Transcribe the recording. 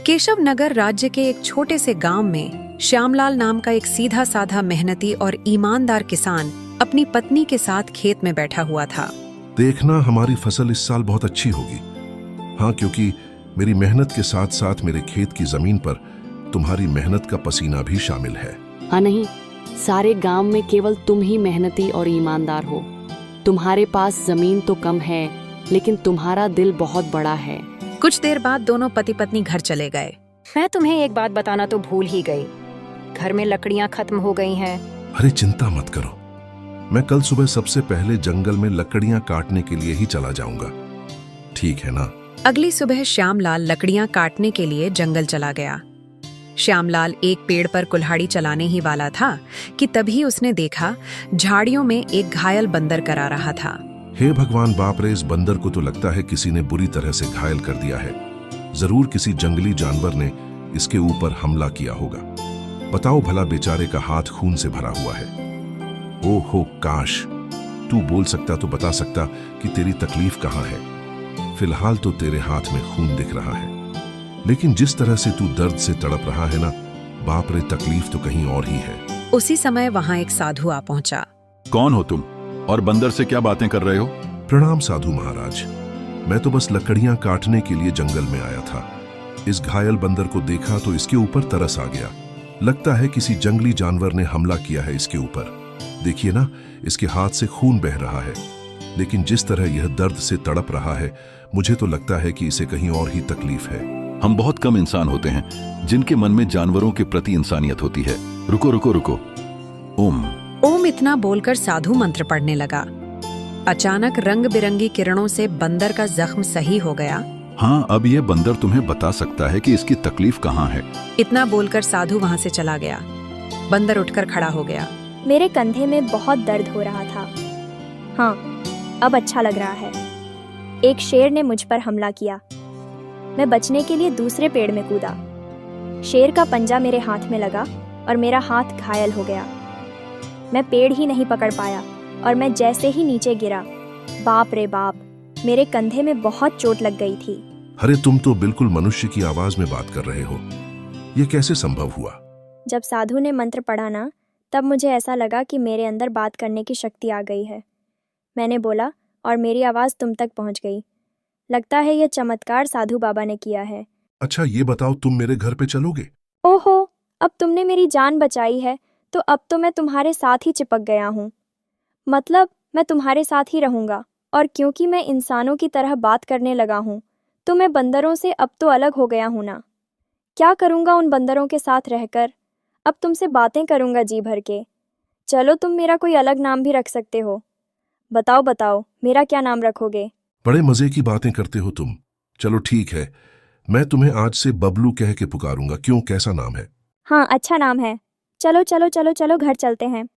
केशव नगर राज्य के एक छोटे से गांव में श्यामलाल नाम का एक सीधा साधा मेहनती और ईमानदार किसान अपनी पत्नी के साथ खेत में बैठा हुआ था। देखना, हमारी फसल इस साल बहुत अच्छी होगी। हाँ, क्योंकि मेरी मेहनत के साथ साथ मेरे खेत की जमीन पर तुम्हारी मेहनत का पसीना भी शामिल है। हाँ नहीं, सारे गांव में केवल तुम ही मेहनती और ईमानदार हो। तुम्हारे पास जमीन तो कम है, लेकिन तुम्हारा दिल बहुत बड़ा है। कुछ देर बाद दोनों पति पत्नी घर चले गए। मैं तुम्हें एक बात बताना तो भूल ही गई, घर में लकड़ियां खत्म हो गई हैं। अरे चिंता मत करो, मैं कल सुबह सबसे पहले जंगल में लकड़ियां काटने के लिए ही चला जाऊंगा, ठीक है ना? अगली सुबह श्यामलाल लकड़ियां काटने के लिए जंगल चला गया। श्यामलाल एक पेड़ पर कुल्हाड़ी चलाने ही वाला था कि तभी उसने देखा झाड़ियों में एक घायल बंदर करा रहा था। हे भगवान, बाप रे, इस बंदर को तो लगता है किसी ने बुरी तरह से घायल कर दिया है। जरूर किसी जंगली जानवर ने इसके ऊपर हमला किया होगा। बताओ भला, बेचारे का हाथ खून से भरा हुआ है। ओहो काश तू बोल सकता तो बता सकता कि तेरी तकलीफ कहाँ है। फिलहाल तो तेरे हाथ में खून दिख रहा है, लेकिन जिस तरह से तू दर्द से तड़प रहा है ना, बाप रे, तकलीफ तो कहीं और ही है। उसी समय वहां एक साधु आ पहुंचा। कौन हो तुम और बंदर से क्या बातें कर रहे हो? प्रणाम साधु महाराज, मैं तो बस लकड़ियां काटने के लिए जंगल में आया था। इस घायल बंदर को देखा तो इसके ऊपर तरस आ गया। लगता है किसी जंगली जानवर ने हमला किया है इसके ऊपर। देखिए ना, इसके हाथ से खून बह रहा है, लेकिन जिस तरह यह दर्द से तड़प रहा है, मुझे तो लगता है कि इसे कहीं और ही तकलीफ है। हम बहुत कम इंसान होते हैं जिनके मन में जानवरों के प्रति इंसानियत होती है। रुको रुको रुको। ओम। ओम इतना बोलकर साधु मंत्र पढ़ने लगा। अचानक रंग बिरंगी किरणों से बंदर का जख्म सही हो गया। हाँ, अब यह बंदर तुम्हें बता सकता है कि इसकी तकलीफ कहाँ है। इतना बोलकर साधु वहां से चला गया। बंदर उठकर खड़ा हो गया। मेरे कंधे में बहुत दर्द हो रहा था। हाँ, अब अच्छा लग रहा है। एक शेर ने मुझ पर हमला किया। मैं बचने के लिए दूसरे पेड़ में कूदा। शेर का पंजा मेरे हाथ में लगा और मेरा हाथ घायल हो गया। मैं पेड़ ही नहीं पकड़ पाया और मैं जैसे ही नीचे गिरा, बाप रे बाप, मेरे कंधे में बहुत चोट लग गई थी। अरे तुम तो बिल्कुल मनुष्य की आवाज में बात कर रहे हो। यह कैसे संभव हुआ? जब साधु ने मंत्र पढ़ा ना, तब मुझे ऐसा लगा कि मेरे अंदर बात करने की शक्ति आ गई है। मैंने बोला और मेरी आवाज़ तुम तक पहुंच गई। लगता है यह चमत्कार साधु बाबा ने किया है। अच्छा ये बताओ, तुम मेरे घर पे चलोगे? ओहो, अब तुमने मेरी जान बचाई है, तो अब तो मैं तुम्हारे साथ ही चिपक गया हूँ। मतलब मैं तुम्हारे साथ ही रहूँगा, और क्योंकि मैं इंसानों की तरह बात करने लगा हूँ, तो मैं बंदरों से अब तो अलग हो गया हूँ ना। क्या करूँगा उन बंदरों के साथ रहकर? अब तुमसे बातें करूँगा जी भर के। चलो, तुम मेरा कोई अलग नाम भी रख सकते हो। बताओ बताओ, मेरा क्या नाम रखोगे? बड़े मजे की बातें करते हो तुम। चलो ठीक है, मैं तुम्हें आज से बबलू कह के पुकारूंगा। क्यों, कैसा नाम है? हाँ, अच्छा नाम है। चलो चलो चलो चलो, घर चलते हैं।